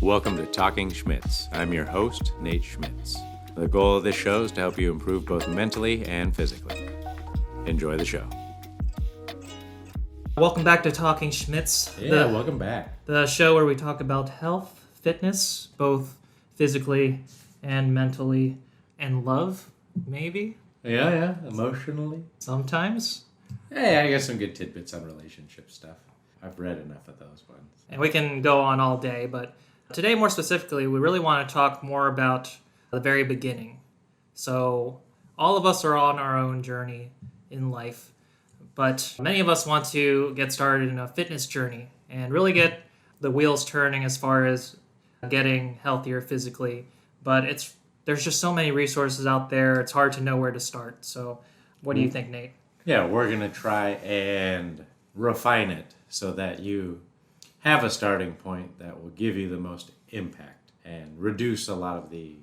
Welcome to Talking Schmitz. I'm your host, Nate Schmitz. The goal of this show is to help you improve both mentally and physically. Enjoy the show. Welcome back to Talking Schmitz. Welcome back. The show where we talk about health, fitness, both physically and mentally, and love, maybe. Yeah, emotionally. Sometimes. Hey, I got some good tidbits on relationship stuff. I've read enough of those ones. And we can go on all day, but today more specifically, we really want to talk more about the very beginning. So all of us are on our own journey in life, but many of us want to get started in a fitness journey and really get the wheels turning as far as getting healthier physically. But there's just so many resources out there, it's hard to know where to start. So what do you think, Nate? Yeah, we're going to try and refine it so that you have a starting point that will give you the most impact and reduce a lot of the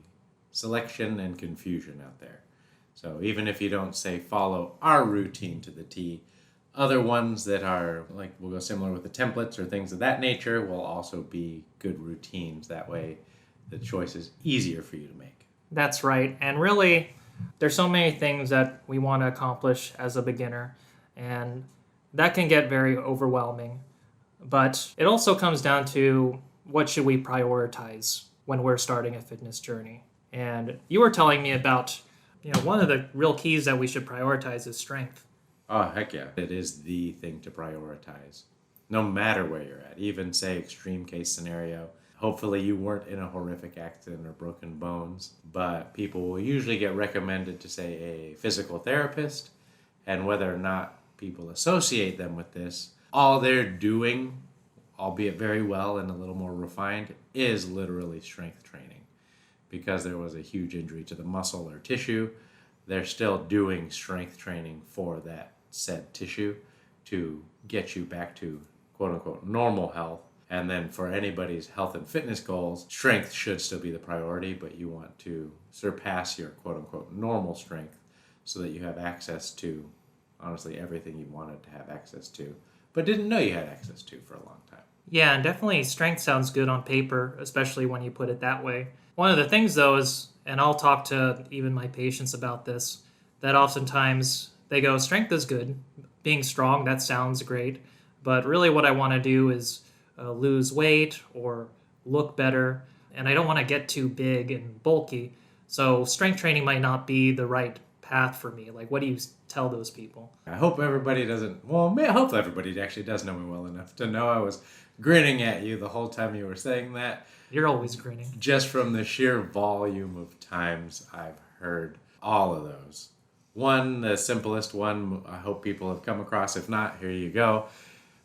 selection and confusion out there. So even if you don't say follow our routine to the T, other ones that are like we'll go similar with the templates or things of that nature will also be good routines. That way the choice is easier for you to make. That's right. And really, there's so many things that we want to accomplish as a beginner, and that can get very overwhelming. But it also comes down to what should we prioritize when we're starting a fitness journey. And you were telling me about, one of the real keys that we should prioritize is strength. Oh, heck yeah. It is the thing to prioritize, no matter where you're at. Even, say, extreme case scenario. Hopefully you weren't in a horrific accident or broken bones, but people will usually get recommended to, say, a physical therapist, and whether or not people associate them with this, all they're doing, albeit very well and a little more refined, is literally strength training. Because there was a huge injury to the muscle or tissue, they're still doing strength training for that said tissue to get you back to quote-unquote normal health. And then for anybody's health and fitness goals, strength should still be the priority, but you want to surpass your quote-unquote normal strength so that you have access to, honestly, everything you wanted to have access to, but didn't know you had access to for a long time. Yeah, and definitely strength sounds good on paper, especially when you put it that way. One of the things, though, is, and I'll talk to even my patients about this, that oftentimes they go, strength is good. Being strong, that sounds great. But really what I want to do is lose weight or look better, and I don't want to get too big and bulky. So strength training might not be the right path for me. Like, what do you tell those people? I hope everybody hopefully everybody actually does know me well enough to know I was grinning at you the whole time you were saying that. You're always grinning. Just from the sheer volume of times I've heard all of those. One, the simplest one, I hope people have come across. If not, here you go.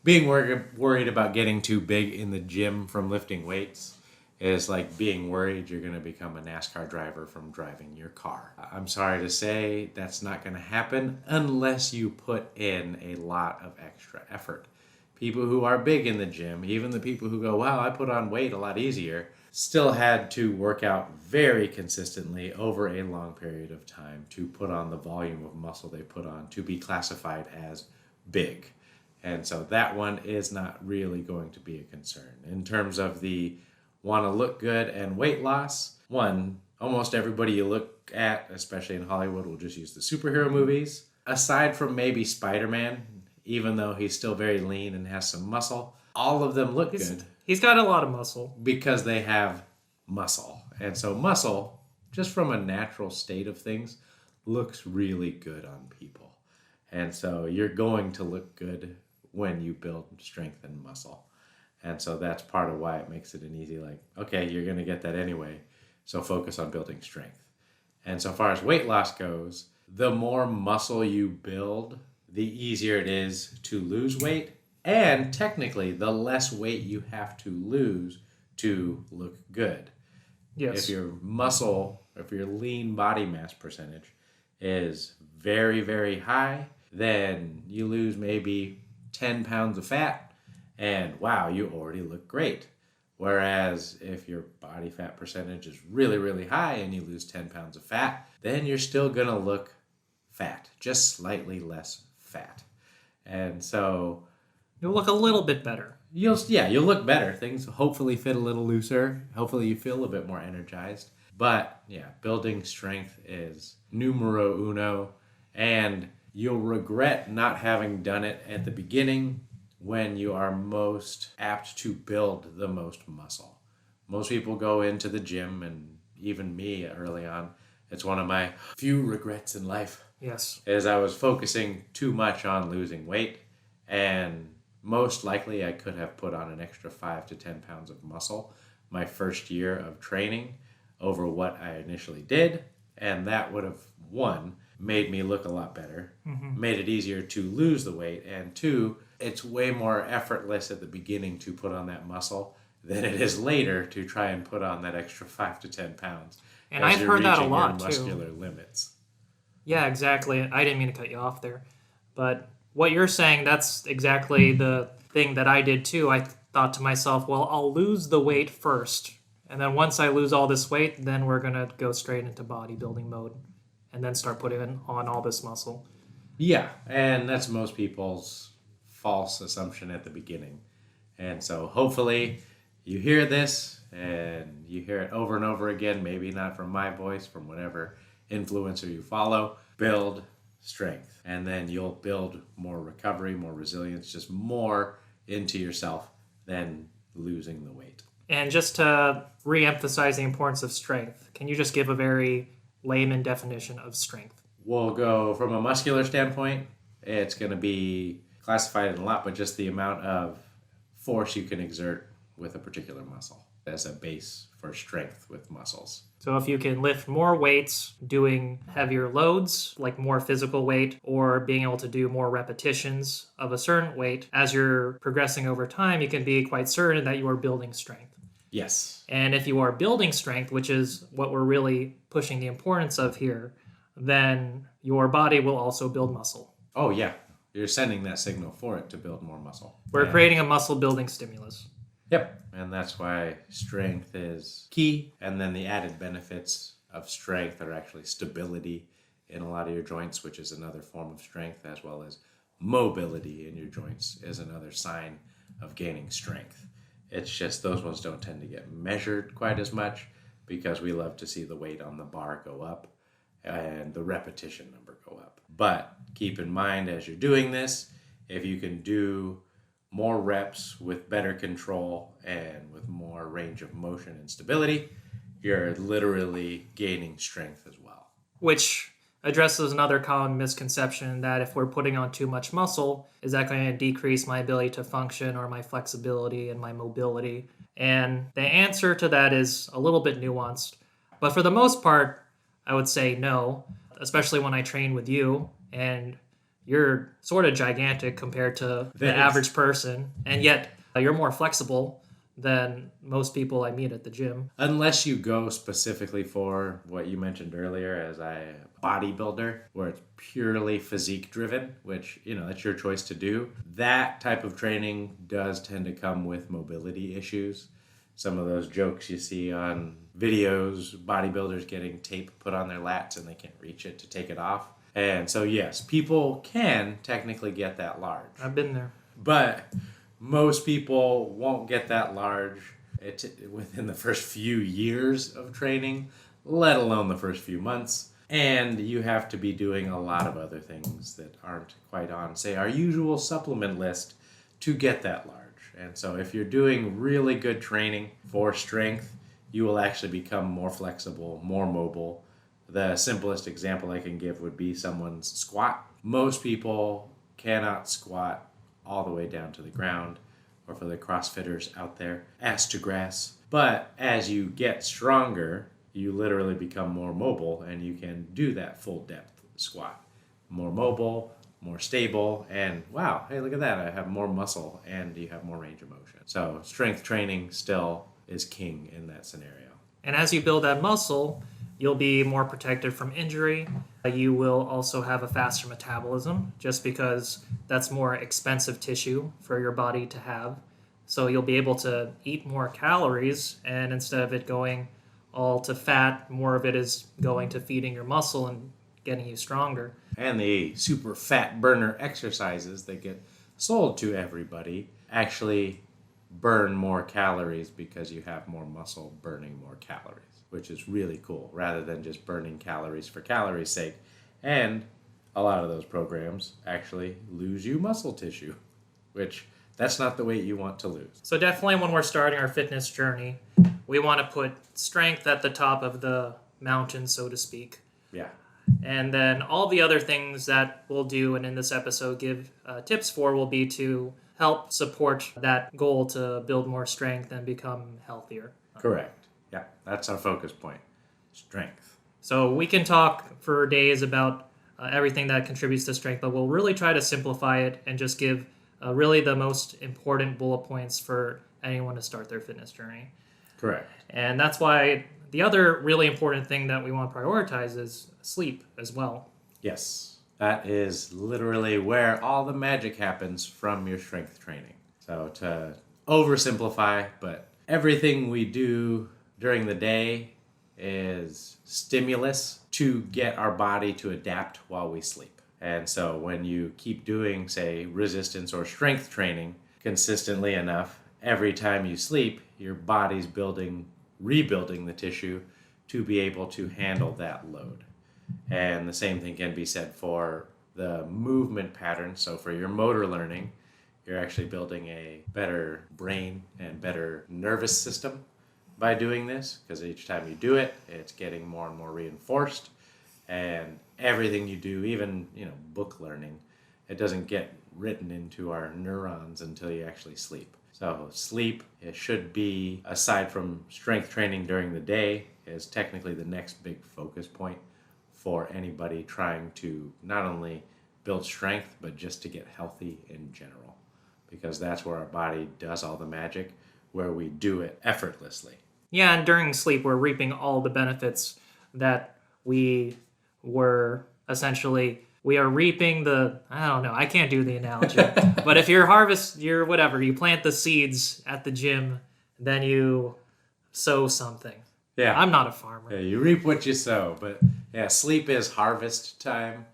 Being worried about getting too big in the gym from lifting weights is like being worried you're going to become a NASCAR driver from driving your car. I'm sorry to say that's not going to happen unless you put in a lot of extra effort. People who are big in the gym, even the people who go, wow, I put on weight a lot easier, still had to work out very consistently over a long period of time to put on the volume of muscle they put on to be classified as big. And so that one is not really going to be a concern. In terms of the want to look good and weight loss, one, almost everybody you look at, especially in Hollywood, will just use the superhero movies. Aside from maybe Spider-Man, even though he's still very lean and has some muscle, all of them look good. He's got a lot of muscle. Because they have muscle. And so muscle, just from a natural state of things, looks really good on people. And so you're going to look good when you build strength and muscle. And so that's part of why it makes it an easy, okay, you're going to get that anyway, so focus on building strength. And so far as weight loss goes, the more muscle you build, the easier it is to lose weight, and technically the less weight you have to lose to look good. Yes. If your lean body mass percentage is very, very high, then you lose maybe 10 pounds of fat, and wow, you already look great. Whereas if your body fat percentage is really, really high and you lose 10 pounds of fat, then you're still going to look fat, just slightly less fat. And so You'll look a little bit better. You'll look better. Things hopefully fit a little looser. Hopefully you feel a bit more energized. But yeah, building strength is numero uno, and you'll regret not having done it at the beginning when you are most apt to build the most muscle. Most people go into the gym, and even me early on, it's one of my few regrets in life, Yes. is I was focusing too much on losing weight, and most likely I could have put on an extra 5 to 10 pounds of muscle my first year of training over what I initially did, and that would have, one, made me look a lot better, made it easier to lose the weight, and two, it's way more effortless at the beginning to put on that muscle than it is later to try and put on that extra 5 to 10 pounds. And as I've you're heard that a reaching lot, your too. muscular limits. Yeah, exactly. I didn't mean to cut you off there. But what you're saying, that's exactly the thing that I did too. I thought to myself, well, I'll lose the weight first. And then once I lose all this weight, then we're going to go straight into bodybuilding mode and then start putting on all this muscle. Yeah, and that's most people's false assumption at the beginning. And so hopefully you hear this and you hear it over and over again, maybe not from my voice, from whatever influencer you follow. Build strength, and then you'll build more recovery, more resilience, just more into yourself than losing the weight. And just to re-emphasize the importance of strength, can you just give a very layman definition of strength? We'll go from a muscular standpoint. It's going to be classified in a lot, but just the amount of force you can exert with a particular muscle as a base for strength with muscles. So if you can lift more weights, doing heavier loads, like more physical weight, or being able to do more repetitions of a certain weight, as you're progressing over time, you can be quite certain that you are building strength. Yes. And if you are building strength, which is what we're really pushing the importance of here, then your body will also build muscle. Oh, yeah. You're sending that signal for it to build more muscle. We're creating a muscle building stimulus. Yep. And that's why strength is key. And then the added benefits of strength are actually stability in a lot of your joints, which is another form of strength, as well as mobility in your joints is another sign of gaining strength. It's just those ones don't tend to get measured quite as much because we love to see the weight on the bar go up and the repetition number go up. But keep in mind as you're doing this, if you can do more reps with better control and with more range of motion and stability, you're literally gaining strength as well. Which addresses another common misconception that if we're putting on too much muscle, is that going to decrease my ability to function or my flexibility and my mobility? And the answer to that is a little bit nuanced. But for the most part, I would say no, especially when I train with you and you're sort of gigantic compared to the Thanks. average person, and yet you're more flexible than most people I meet at the gym. Unless you go specifically for what you mentioned earlier as a bodybuilder, where it's purely physique driven, which, that's your choice to do. That type of training does tend to come with mobility issues. Some of those jokes you see on videos, bodybuilders getting tape put on their lats and they can't reach it to take it off. And so, yes, people can technically get that large. I've been there. But most people won't get that large within the first few years of training, let alone the first few months. And you have to be doing a lot of other things that aren't quite on, say, our usual supplement list to get that large. And so if you're doing really good training for strength, you will actually become more flexible, more mobile. The simplest example I can give would be someone's squat. Most people cannot squat all the way down to the ground, or for the CrossFitters out there, ass to grass. But as you get stronger, you literally become more mobile and you can do that full depth squat. More mobile, more stable, and wow, hey, look at that. I have more muscle and you have more range of motion. So strength training still is king in that scenario. And as you build that muscle, you'll be more protected from injury. You will also have a faster metabolism just because that's more expensive tissue for your body to have. So you'll be able to eat more calories, and instead of it going all to fat, more of it is going to feeding your muscle and getting you stronger. And the super fat burner exercises that get sold to everybody actually burn more calories because you have more muscle burning more calories, which is really cool, rather than just burning calories for calories' sake. And a lot of those programs actually lose you muscle tissue, which that's not the weight you want to lose. So definitely when we're starting our fitness journey, we want to put strength at the top of the mountain, so to speak. Yeah. And then all the other things that we'll do and in this episode give tips for will be to help support that goal to build more strength and become healthier. Correct. Yeah, that's our focus point. Strength. So we can talk for days about everything that contributes to strength, but we'll really try to simplify it and just give really the most important bullet points for anyone to start their fitness journey. Correct. And that's why the other really important thing that we want to prioritize is sleep as well. Yes. That is literally where all the magic happens from your strength training. So to oversimplify, but everything we do during the day is stimulus to get our body to adapt while we sleep. And so when you keep doing, say, resistance or strength training consistently enough, every time you sleep, your body's rebuilding the tissue to be able to handle that load. And the same thing can be said for the movement pattern. So for your motor learning, you're actually building a better brain and better nervous system by doing this, because each time you do it, it's getting more and more reinforced. And everything you do, even book learning, it doesn't get written into our neurons until you actually sleep. So sleep, it should be, aside from strength training during the day, is technically the next big focus point for anybody trying to not only build strength, but just to get healthy in general. Because that's where our body does all the magic, where we do it effortlessly. Yeah, and during sleep, we're reaping all the benefits that we are reaping I can't do the analogy. But if you plant the seeds at the gym, then you sow something. Yeah. I'm not a farmer. Yeah, you reap what you sow. But yeah, sleep is harvest time.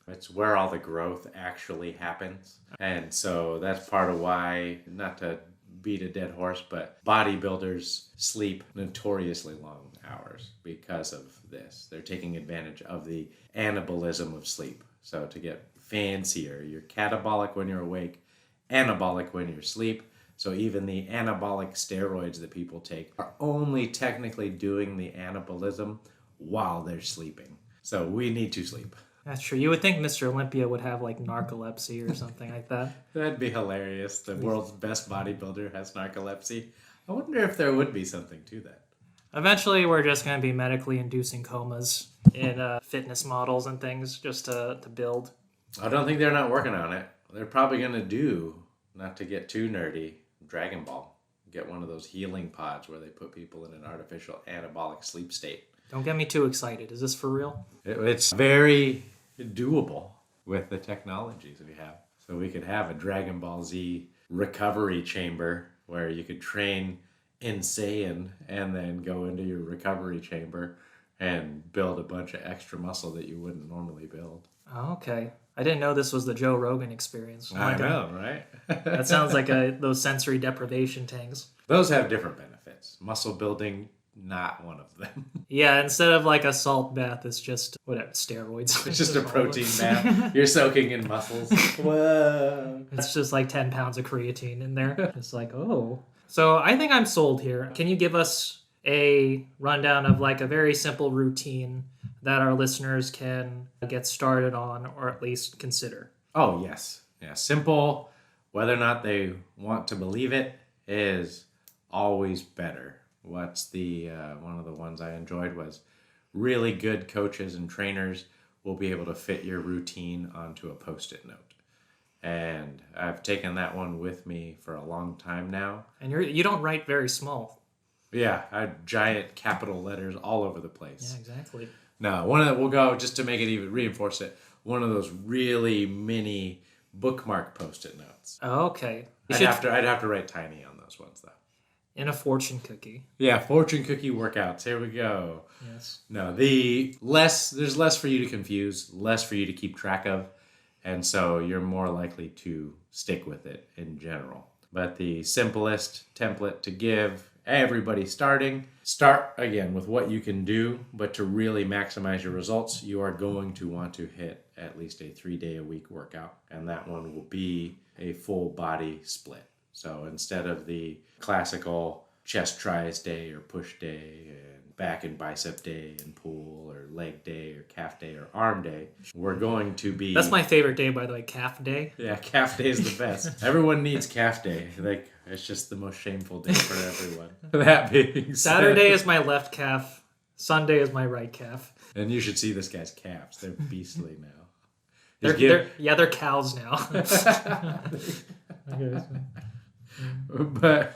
It's where all the growth actually happens. And so that's part of why, not to beat a dead horse, but bodybuilders sleep notoriously long hours because of this. They're taking advantage of the anabolism of sleep. So to get fancier, you're catabolic when you're awake, anabolic when you're asleep. So even the anabolic steroids that people take are only technically doing the anabolism while they're sleeping. So we need to sleep. That's true. You would think Mr. Olympia would have like narcolepsy or something like that. That'd be hilarious. The world's best bodybuilder has narcolepsy. I wonder if there would be something to that. Eventually, we're just going to be medically inducing comas in fitness models and things just to build. I don't think they're not working on it. They're probably going to do, not to get too nerdy, Dragon Ball. Get one of those healing pods where they put people in an artificial anabolic sleep state. Don't get me too excited. Is this for real? It's very doable with the technologies we have. So we could have a Dragon Ball Z recovery chamber where you could train insane and then go into your recovery chamber and build a bunch of extra muscle that you wouldn't normally build. Oh, okay. I didn't know this was the Joe Rogan experience. I know, right? That sounds like those sensory deprivation tanks. Those have different benefits. Muscle building, not one of them. Yeah, instead of like a salt bath, it's just steroids. It's just a protein bath. You're soaking in muscles. Whoa. It's just like 10 pounds of creatine in there. It's like, oh. So I think I'm sold here. Can you give us a rundown of like a very simple routine that our listeners can get started on or at least consider? Oh, yes. Yeah, simple. Whether or not they want to believe it is always better. What's the one of the ones I enjoyed was really good coaches and trainers will be able to fit your routine onto a Post-it note. And I've taken that one with me for a long time now. And you don't write very small. Yeah, I have giant capital letters all over the place. Yeah, exactly. No, we'll go, just to make it even reinforce it, one of those really mini bookmark Post-it notes. Oh, okay. I'd have to write tiny on those ones though. In a fortune cookie. Yeah, fortune cookie workouts. Here we go. Yes. No, there's less for you to confuse, less for you to keep track of, And so you're more likely to stick with it in general. But the simplest template to give everybody starting, start again with what you can do, but to really maximize your results, you are going to want to hit at least a 3-day-a-week workout. And that one will be a full body split. So instead of the classical chest tries day or push day and back and bicep day and pull or leg day or calf day or arm day, we're going to be... That's my favorite day, by the way, calf day. Yeah, calf day is the best. Everyone needs calf day. Like, it's just the most shameful day for everyone. That being said, Saturday is my left calf. Sunday is my right calf. and you should see this guy's calves. They're beastly now. They're cows now. But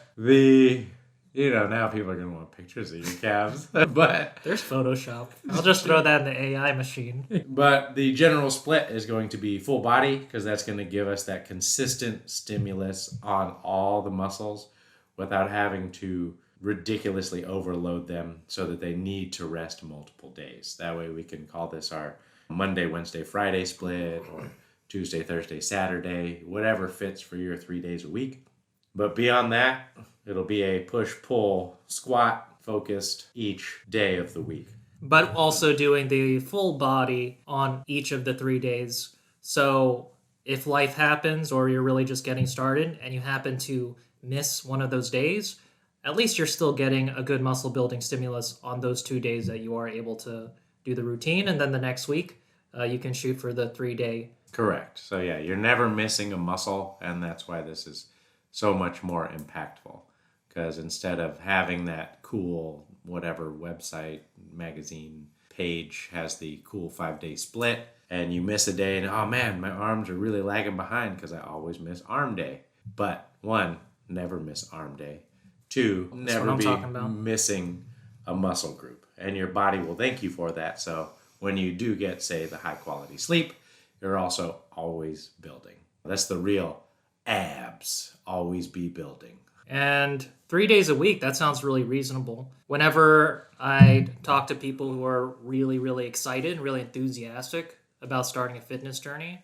now people are going to want pictures of your calves. But there's Photoshop. I'll just throw that in the AI machine. But the general split is going to be full body because that's going to give us that consistent stimulus on all the muscles without having to ridiculously overload them so that they need to rest multiple days. That way we can call this our Monday, Wednesday, Friday split, or Tuesday, Thursday, Saturday, whatever fits for your 3 days a week. But beyond that, it'll be a push-pull squat focused each day of the week. But also doing the full body on each of the 3 days. So if life happens or you're really just getting started and you happen to miss one of those days, at least you're still getting a good muscle building stimulus on those 2 days that you are able to do the routine. And then the next week, you can shoot for the 3-day. Correct. So yeah, you're never missing a muscle, and that's why this is so much more impactful. Because instead of having that cool whatever website, magazine page has the cool 5-day split, and you miss a day and, oh man, my arms are really lagging behind because I always miss arm day. But 1, never miss arm day. 2, never be missing a muscle group. And your body will thank you for that. So when you do get, say, the high quality sleep, you're also always building. That's the real abs, always be building. And 3 days a week, that sounds really reasonable. Whenever I talk to people who are really, really excited and really enthusiastic about starting a fitness journey,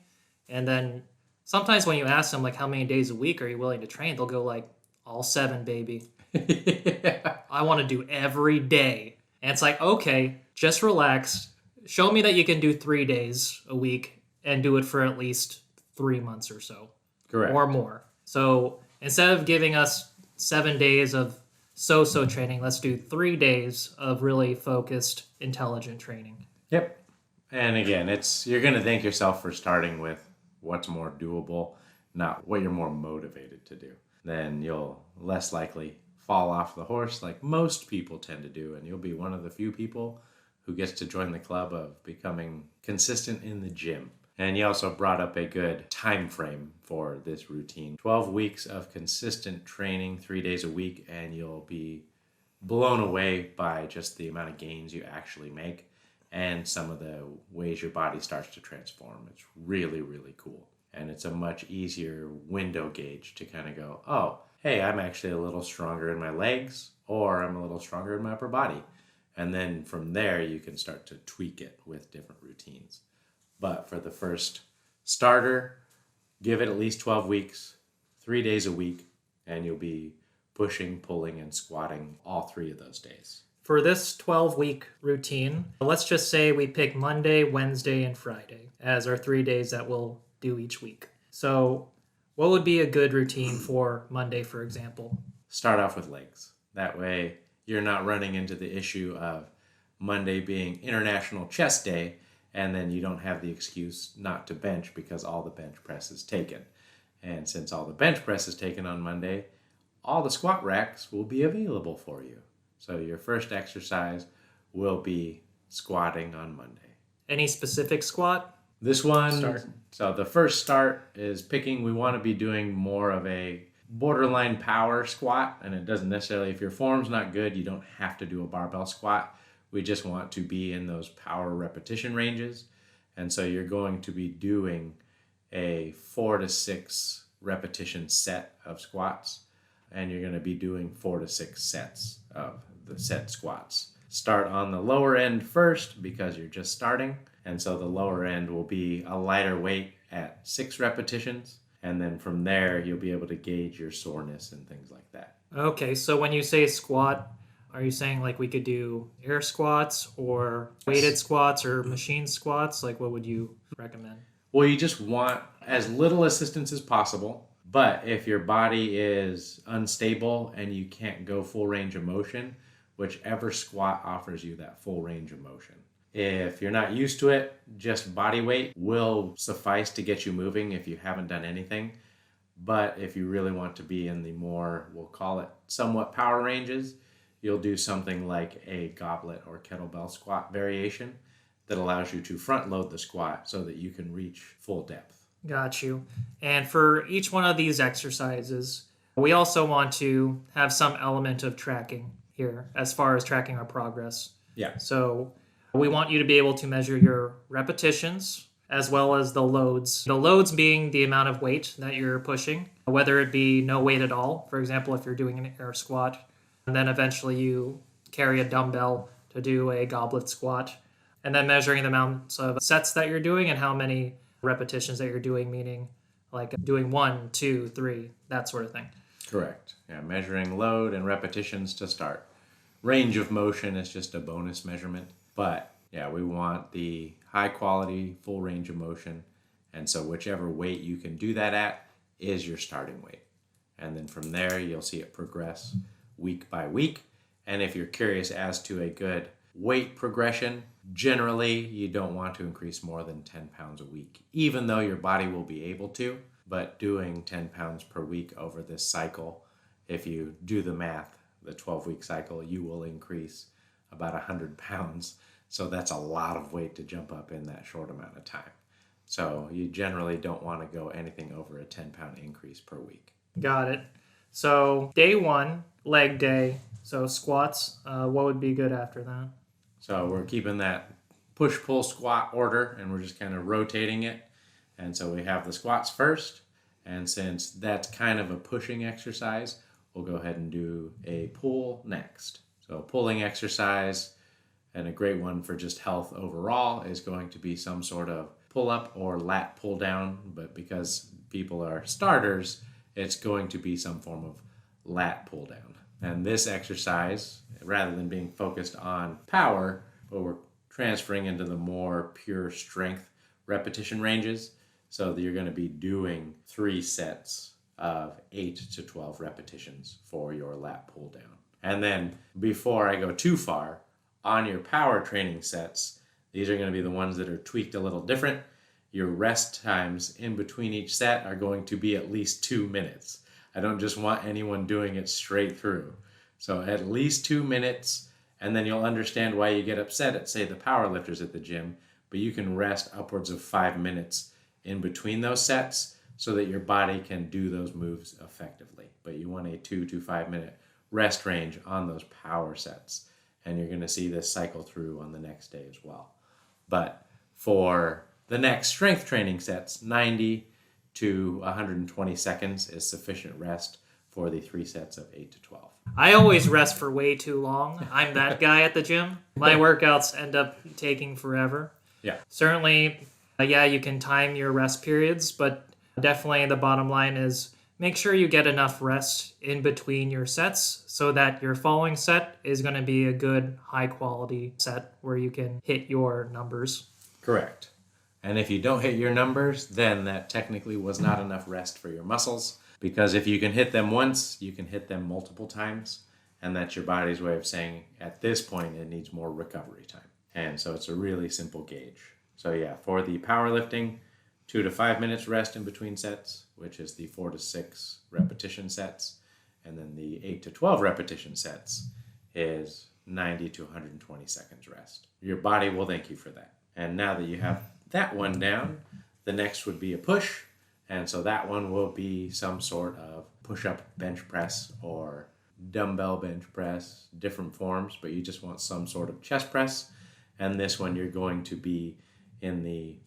and then sometimes when you ask them, like, how many days a week are you willing to train, they'll go like, all 7, baby. Yeah. I want to do every day. And it's like, okay, just relax. Show me that you can do 3 days a week and do it for at least 3 months or so. Correct. Or more. So instead of giving us 7 days of so-so training, let's do 3 days of really focused, intelligent training. Yep. And again, you're going to thank yourself for starting with what's more doable, not what you're more motivated to do. Then you'll less likely fall off the horse like most people tend to do, and you'll be one of the few people who gets to join the club of becoming consistent in the gym. And you also brought up a good time frame for this routine. 12 weeks of consistent training, 3 days a week, and you'll be blown away by just the amount of gains you actually make and some of the ways your body starts to transform. It's really, really cool. And it's a much easier window gauge to kind of go, oh, hey, I'm actually a little stronger in my legs, or I'm a little stronger in my upper body. And then from there, you can start to tweak it with different routines. But for the first starter, give it at least 12 weeks, 3 days a week, and you'll be pushing, pulling, and squatting all 3 of those days. For this 12-week routine, let's just say we pick Monday, Wednesday, and Friday as our 3 days that we'll do each week. So what would be a good routine for Monday, for example? Start off with legs. That way you're not running into the issue of Monday being International Chest Day, and then you don't have the excuse not to bench because all the bench press is taken. And since all the bench press is taken on Monday, all the squat racks will be available for you. So your first exercise will be squatting on Monday. Any specific squat? This one, Start. So the first start is picking, we want to be doing more of a borderline power squat, and it doesn't necessarily, if your form's not good, you don't have to do a barbell squat. We just want to be in those power repetition ranges. And so you're going to be doing a 4 to 6 repetition set of squats, and you're going to be doing 4 to 6 sets of the set squats. Start on the lower end first because you're just starting, and so the lower end will be a lighter weight at 6 repetitions. And then from there, you'll be able to gauge your soreness and things like that. Okay, so when you say squat, are you saying like we could do air squats or weighted squats or machine squats? Like what would you recommend? Well, you just want as little assistance as possible. But if your body is unstable and you can't go full range of motion, whichever squat offers you that full range of motion. If you're not used to it, just body weight will suffice to get you moving if you haven't done anything. But if you really want to be in the more, we'll call it somewhat power ranges, you'll do something like a goblet or kettlebell squat variation that allows you to front load the squat so that you can reach full depth. Got you. And for each one of these exercises, we also want to have some element of tracking here as far as tracking our progress. Yeah. So we want you to be able to measure your repetitions as well as the loads. The loads being the amount of weight that you're pushing, whether it be no weight at all. For example, if you're doing an air squat, and then eventually you carry a dumbbell to do a goblet squat, and then measuring the amounts of sets that you're doing and how many repetitions that you're doing, meaning like doing 1, 2, 3, that sort of thing. Correct. Yeah, measuring load and repetitions to start. Range of motion is just a bonus measurement, but yeah, we want the high quality, full range of motion, and so whichever weight you can do that at is your starting weight. And then from there, you'll see it progress week by week. And if you're curious as to a good weight progression, generally you don't want to increase more than 10 pounds a week, even though your body will be able to. But doing 10 pounds per week over this cycle, if you do the math, the 12-week cycle, you will increase about 100 pounds. So that's a lot of weight to jump up in that short amount of time. So you generally don't want to go anything over a 10-pound increase per week. Got it. So day 1, leg day. So squats, what would be good after that? So we're keeping that push-pull squat order, and we're just kind of rotating it. And so we have the squats first, and since that's kind of a pushing exercise, we'll go ahead and do a pull next. So pulling exercise, and a great one for just health overall, is going to be some sort of pull-up or lat pull-down, but because people are starters, it's going to be some form of lat pull-down. And this exercise, rather than being focused on power, but we're transferring into the more pure strength repetition ranges, so that you're going to be doing 3 sets of 8 to 12 repetitions for your lat pull-down. And then before I go too far, on your power training sets, these are going to be the ones that are tweaked a little different. Your rest times in between each set are going to be at least 2 minutes. I don't just want anyone doing it straight through. So at least 2 minutes, and then you'll understand why you get upset at, say, the power lifters at the gym, but you can rest upwards of 5 minutes in between those sets so that your body can do those moves effectively. But you want a 2 to 5 minute rest range on those power sets. And you're going to see this cycle through on the next day as well. But for the next strength training sets, 90 to 120 seconds is sufficient rest for the 3 sets of 8 to 12. I always rest for way too long. I'm that guy at the gym. My workouts end up taking forever. Yeah. Certainly, you can time your rest periods, but definitely the bottom line is make sure you get enough rest in between your sets so that your following set is going to be a good, high-quality set where you can hit your numbers. Correct. And if you don't hit your numbers, then that technically was not enough rest for your muscles, because if you can hit them once, you can hit them multiple times, and that's your body's way of saying at this point it needs more recovery time. And so it's a really simple gauge. So yeah, for the powerlifting, 2 to 5 minutes rest in between sets, which is the 4 to 6 repetition sets. And then the 8 to 12 repetition sets is 90 to 120 seconds rest. Your body will thank you for that. And now that you have that one down, the next would be a push. And so that one will be some sort of push-up bench press or dumbbell bench press, different forms, but you just want some sort of chest press. And this one you're going to be in the,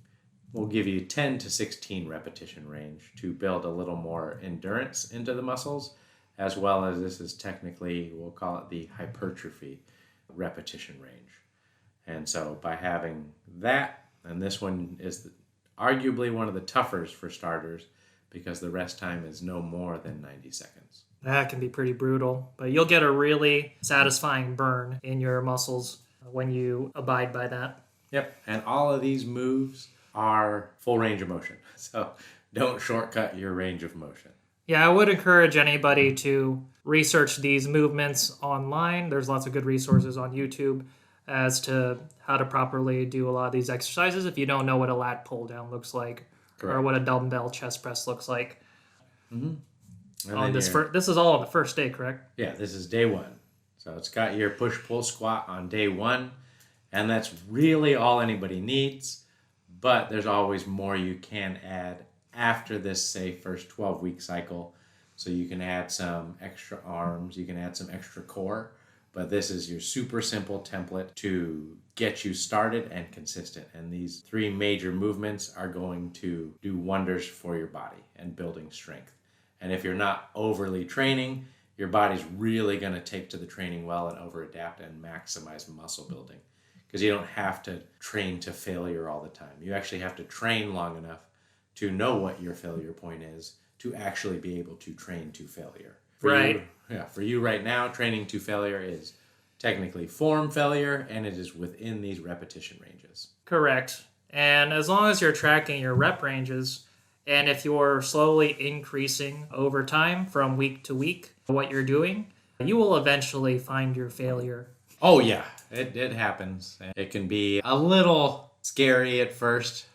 we'll give you 10 to 16 repetition range to build a little more endurance into the muscles, as well as this is technically, we'll call it the hypertrophy repetition range. And so by having that, and this one is arguably one of the toughest for starters because the rest time is no more than 90 seconds. That can be pretty brutal, but you'll get a really satisfying burn in your muscles when you abide by that. Yep, and all of these moves are full range of motion. So don't shortcut your range of motion. Yeah, I would encourage anybody to research these movements online. There's lots of good resources on YouTube as to how to properly do a lot of these exercises if you don't know what a lat pull down looks like. Correct. Or what a dumbbell chest press looks like. On this this is all on the first day, correct? Yeah, this is day one. So it's got your push-pull squat on day one, and that's really all anybody needs, but there's always more you can add after this, say, first 12-week cycle. So you can add some extra arms, you can add some extra core, but this is your super simple template to get you started and consistent. And these three major movements are going to do wonders for your body and building strength. And if you're not overly training, your body's really going to take to the training well and over-adapt and maximize muscle building. Because you don't have to train to failure all the time. You actually have to train long enough to know what your failure point is to actually be able to train to failure. For you right now, training to failure is technically form failure, and it is within these repetition ranges. Correct. And as long as you're tracking your rep ranges, and if you're slowly increasing over time from week to week what you're doing, you will eventually find your failure. Oh yeah, it happens. It can be a little scary at first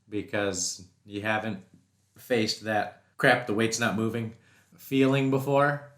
because you haven't faced that crap, the weight's not moving feeling before,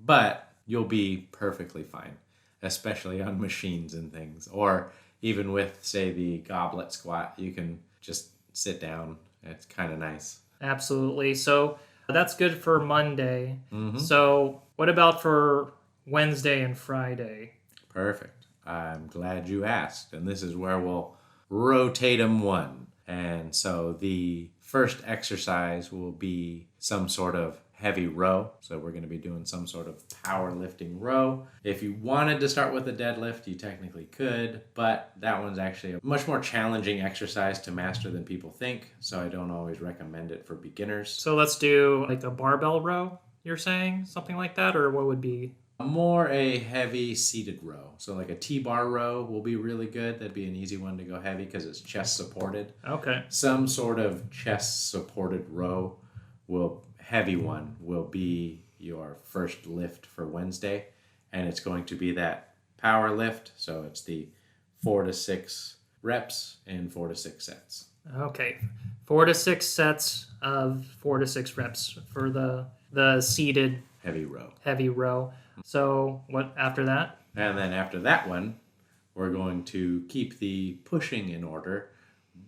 but you'll be perfectly fine, especially on machines and things. Or even with, say, the goblet squat, you can just sit down. It's kind of nice. Absolutely. So that's good for Monday. Mm-hmm. So what about for Wednesday and Friday? Perfect. I'm glad you asked. And this is where we'll rotate them one. And so the first exercise will be some sort of heavy row. So we're going to be doing some sort of powerlifting row. If you wanted to start with a deadlift, you technically could, but that one's actually a much more challenging exercise to master than people think. So I don't always recommend it for beginners. So let's do like a barbell row, you're saying? Something like that? Or what would be? More a heavy seated row. So like a T-bar row will be really good. That'd be an easy one to go heavy because it's chest supported. Okay. Some sort of chest supported row heavy one will be your first lift for Wednesday. And it's going to be that power lift. So it's the 4 to 6 reps in 4 to 6 sets. Okay. 4 to 6 sets of 4 to 6 reps for the seated heavy row. So what after that? And then after that one, we're going to keep the pushing in order,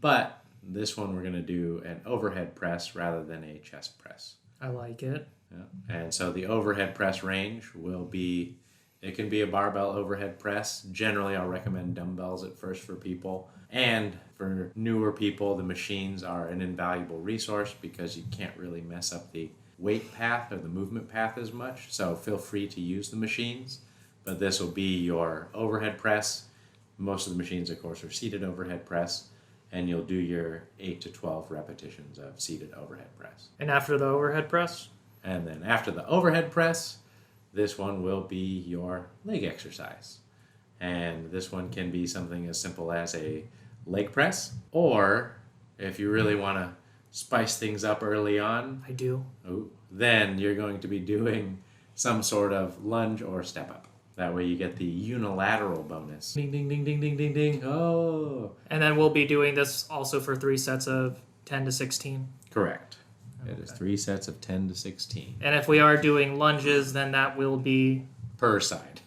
but this one we're going to do an overhead press rather than a chest press. I like it. Yeah. And so the overhead press range will be, it can be a barbell overhead press. Generally, I'll recommend dumbbells at first for people. And for newer people, the machines are an invaluable resource because you can't really mess up the weight path or the movement path as much. So feel free to use the machines. But this will be your overhead press. Most of the machines, of course, are seated overhead press. And you'll do your 8 to 12 repetitions of seated overhead press. And after the overhead press? And then after the overhead press, this one will be your leg exercise. And this one can be something as simple as a leg press, or if you really want to spice things up early on, I do. Then you're going to be doing some sort of lunge or step up. That way you get the unilateral bonus. Ding, ding, ding, ding, ding, ding, ding. Oh. And then we'll be doing this also for 3 sets of 10 to 16. Correct. It is 3 sets of 10 to 16. And if we are doing lunges, then that will be per side.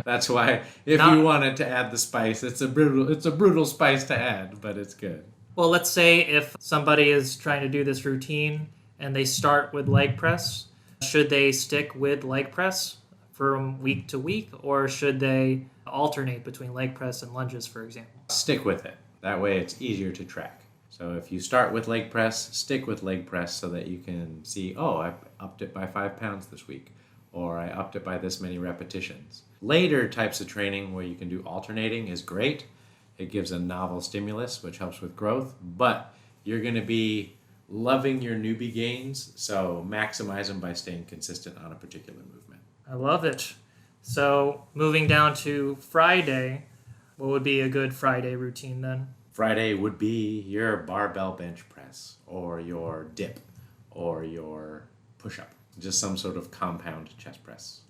That's why if you wanted to add the spice, it's a brutal spice to add, but it's good. Well, let's say if somebody is trying to do this routine and they start with leg press, should they stick with leg press from week to week, or should they alternate between leg press and lunges, for example? Stick with it. That way it's easier to track. So if you start with leg press, stick with leg press so that you can see, I upped it by 5 pounds this week, or I upped it by this many repetitions. Later types of training where you can do alternating is great. It gives a novel stimulus, which helps with growth, but you're going to be loving your newbie gains, so maximize them by staying consistent on a particular movement. I love it. So moving down to Friday, what would be a good Friday routine then? Friday would be your barbell bench press or your dip or your push-up, just some sort of compound chest press.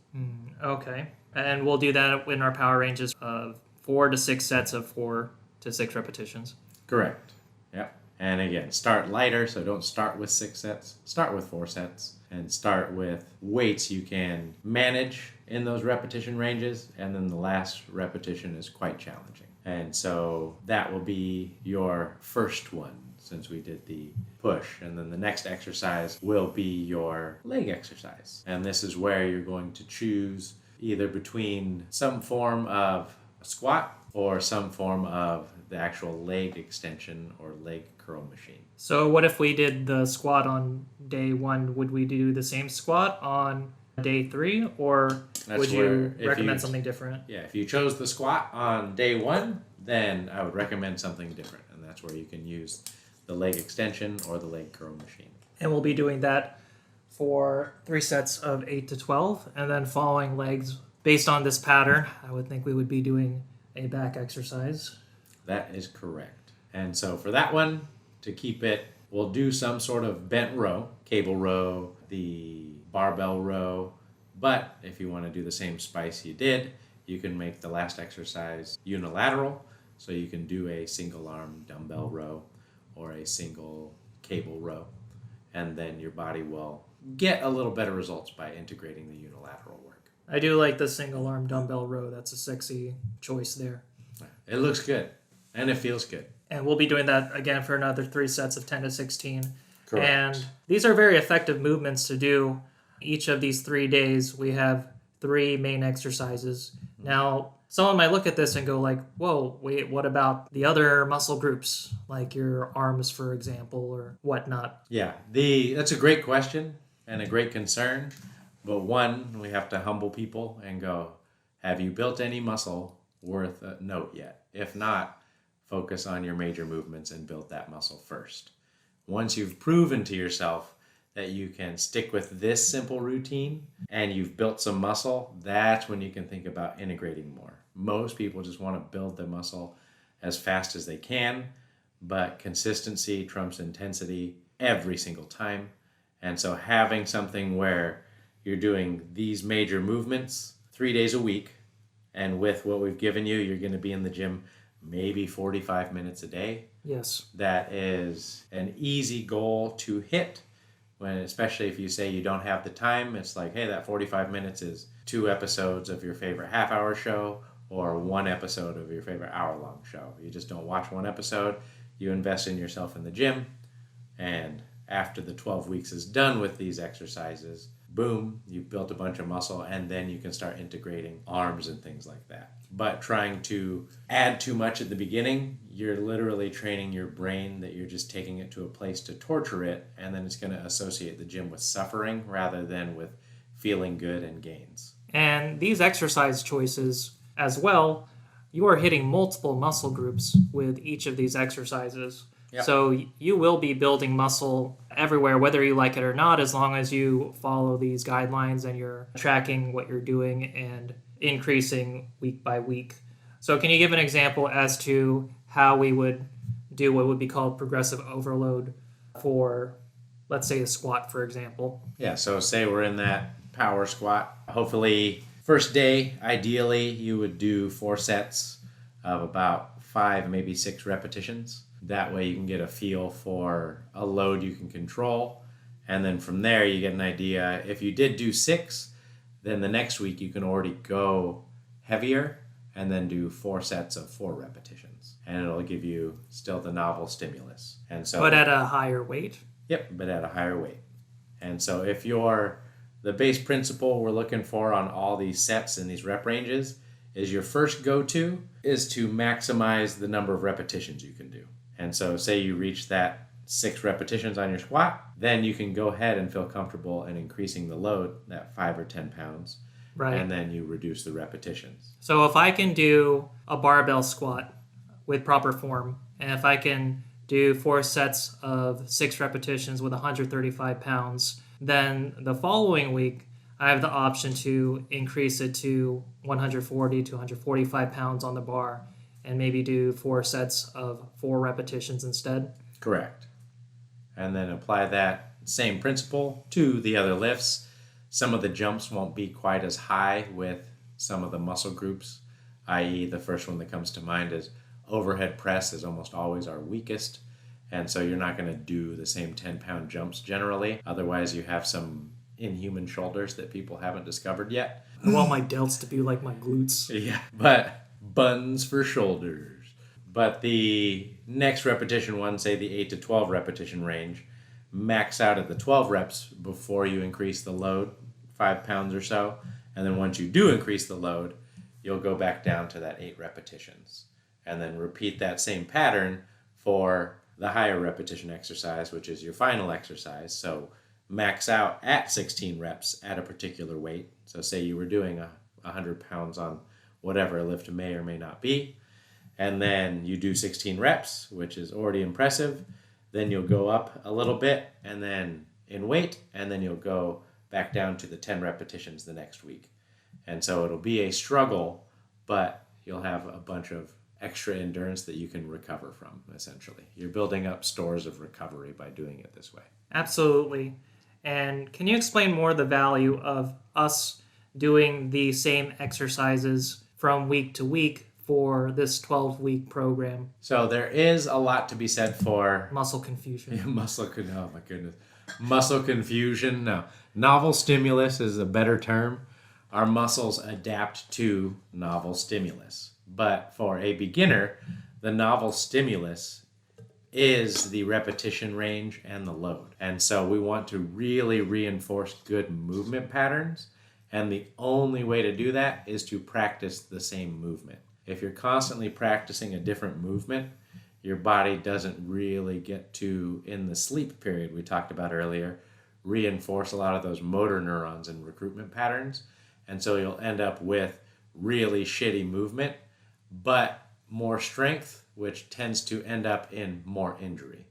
Okay. And we'll do that in our power ranges of 4 to 6 sets of 4 to 6 repetitions. Correct. Yep. And again, start lighter, so don't start with 6 sets. Start with 4 sets and start with weights you can manage in those repetition ranges, and then the last repetition is quite challenging. And so that will be your first one since we did the push. And then the next exercise will be your leg exercise. And this is where you're going to choose either between some form of a squat or some form of the actual leg extension or leg curl machine. So what if we did the squat on day 1? Would we do the same squat on day 3, or would you recommend something different? Yeah, if you chose the squat on day 1, then I would recommend something different. And that's where you can use the leg extension or the leg curl machine. And we'll be doing that for 3 sets of 8 to 12. And then following legs, based on this pattern, I would think we would be doing a back exercise. That is correct. And so for that one, to keep it, we'll do some sort of bent row, cable row, the barbell row. But if you want to do the same spice you did, you can make the last exercise unilateral. So you can do a single arm dumbbell row or a single cable row. And then your body will get a little better results by integrating the unilateral work. I do like the single arm dumbbell row. That's a sexy choice there. It looks good and it feels good. And we'll be doing that again for another 3 sets of 10 to 16. Correct. And these are very effective movements to do. Each of these 3 days, we have 3 main exercises. Now, someone might look at this and go like, whoa, wait, what about the other muscle groups, like your arms, for example, or whatnot? Yeah, that's a great question and a great concern. But one, we have to humble people and go, have you built any muscle worth a note yet? If not, focus on your major movements and build that muscle first. Once you've proven to yourself that you can stick with this simple routine and you've built some muscle, that's when you can think about integrating more. Most people just want to build the muscle as fast as they can, but consistency trumps intensity every single time. And so having something where you're doing these major movements 3 days a week, and with what we've given you, you're going to be in the gym maybe 45 minutes a day. Yes. That is an easy goal to hit, when, especially if you say you don't have the time. It's like, hey, that 45 minutes is 2 episodes of your favorite half-hour show or 1 episode of your favorite hour-long show. You just don't watch 1 episode. You invest in yourself in the gym, and after the 12 weeks is done with these exercises, boom, you've built a bunch of muscle, and then you can start integrating arms and things like that. But trying to add too much at the beginning, you're literally training your brain that you're just taking it to a place to torture it, and then it's going to associate the gym with suffering rather than with feeling good and gains. And these exercise choices as well, you are hitting multiple muscle groups with each of these exercises. Yep. So you will be building muscle everywhere, whether you like it or not, as long as you follow these guidelines and you're tracking what you're doing and increasing week by week. So can you give an example as to how we would do what would be called progressive overload for, let's say, a squat, for example? Yeah, so say we're in that power squat. Hopefully, first day, ideally, you would do 4 sets of about 5, maybe 6 repetitions. That way you can get a feel for a load you can control. And then from there, you get an idea. If you did do 6, then the next week you can already go heavier and then do 4 sets of 4 repetitions. And it'll give you still the novel stimulus. And so, but at a higher weight? Yep, but at a higher weight. And so if you're the base principle we're looking for on all these sets and these rep ranges is your first go-to is to maximize the number of repetitions you can do. And so say you reach that 6 repetitions on your squat, then you can go ahead and feel comfortable in increasing the load, that 5 or 10 pounds. Right. And then you reduce the repetitions. So if I can do a barbell squat with proper form, and if I can do 4 sets of 6 repetitions with 135 pounds. Then the following week, I have the option to increase it to 140 to 145 pounds on the bar and maybe do 4 sets of 4 repetitions instead. Correct. And then apply that same principle to the other lifts. Some of the jumps won't be quite as high with some of the muscle groups, i.e. the first one that comes to mind is overhead press is almost always our weakest. And so you're not going to do the same 10-pound jumps generally. Otherwise, you have some inhuman shoulders that people haven't discovered yet. I want my delts to be like my glutes. Yeah, but buns for shoulders. But the next repetition one, say the 8 to 12 repetition range, max out at the 12 reps before you increase the load, 5 pounds or so. And then once you do increase the load, you'll go back down to that 8 repetitions. And then repeat that same pattern for the higher repetition exercise, which is your final exercise. So max out at 16 reps at a particular weight. So say you were doing 100 pounds on whatever a lift may or may not be. And then you do 16 reps, which is already impressive. Then you'll go up a little bit and then in weight, and then you'll go back down to the 10 repetitions the next week. And so it'll be a struggle, but you'll have a bunch of extra endurance that you can recover from, essentially. You're building up stores of recovery by doing it this way. Absolutely. And can you explain more the value of us doing the same exercises from week to week for this 12-week program? So there is a lot to be said for muscle confusion. Oh my goodness. Muscle confusion. No. Novel stimulus is a better term. Our muscles adapt to novel stimulus. But for a beginner, the novel stimulus is the repetition range and the load. And so we want to really reinforce good movement patterns. And the only way to do that is to practice the same movement. If you're constantly practicing a different movement, your body doesn't really get to, in the sleep period we talked about earlier, reinforce a lot of those motor neurons and recruitment patterns. And so you'll end up with really shitty movement, but more strength, which tends to end up in more injury.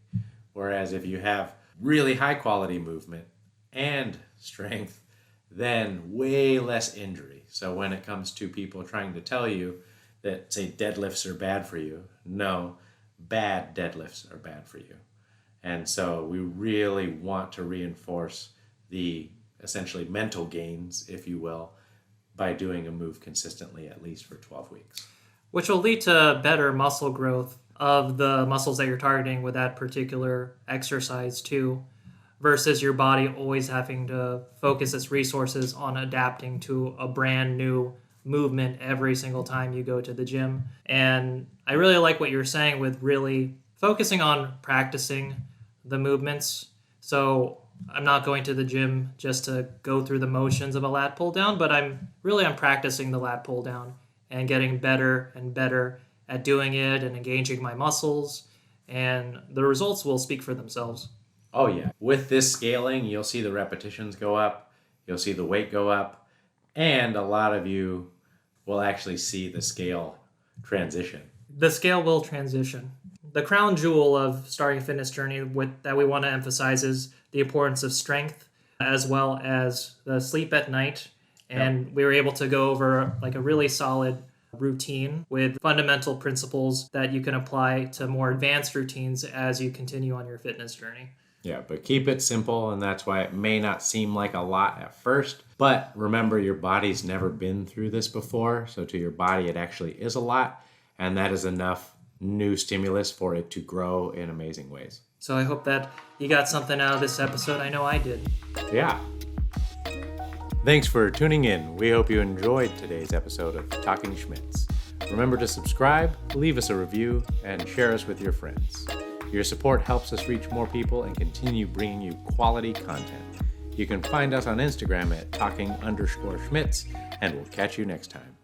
Whereas if you have really high quality movement and strength, then way less injury. So when it comes to people trying to tell you that, say, deadlifts are bad for you, no, bad deadlifts are bad for you. And so we really want to reinforce the essentially mental gains, if you will, by doing a move consistently, at least for 12 weeks. Which will lead to better muscle growth of the muscles that you're targeting with that particular exercise too, versus your body always having to focus its resources on adapting to a brand new movement every single time you go to the gym. And I really like what you're saying with really focusing on practicing the movements. So I'm not going to the gym just to go through the motions of a lat pull down, but I'm practicing the lat pull down and getting better and better at doing it and engaging my muscles, and the results will speak for themselves. Oh yeah. With this scaling, you'll see the repetitions go up, you'll see the weight go up, and a lot of you will actually see the scale transition. The scale will transition. The crown jewel of starting a fitness journey that we want to emphasize is the importance of strength as well as the sleep at night. And we were able to go over like a really solid routine with fundamental principles that you can apply to more advanced routines as you continue on your fitness journey. Yeah, but keep it simple, and that's why it may not seem like a lot at first. But remember, your body's never been through this before, so to your body it actually is a lot, and that is enough new stimulus for it to grow in amazing ways. So I hope that you got something out of this episode. I know I did. Yeah. Thanks for tuning in. We hope you enjoyed today's episode of Talking Schmitz. Remember to subscribe, leave us a review, and share us with your friends. Your support helps us reach more people and continue bringing you quality content. You can find us on Instagram at talking_Schmitz, and we'll catch you next time.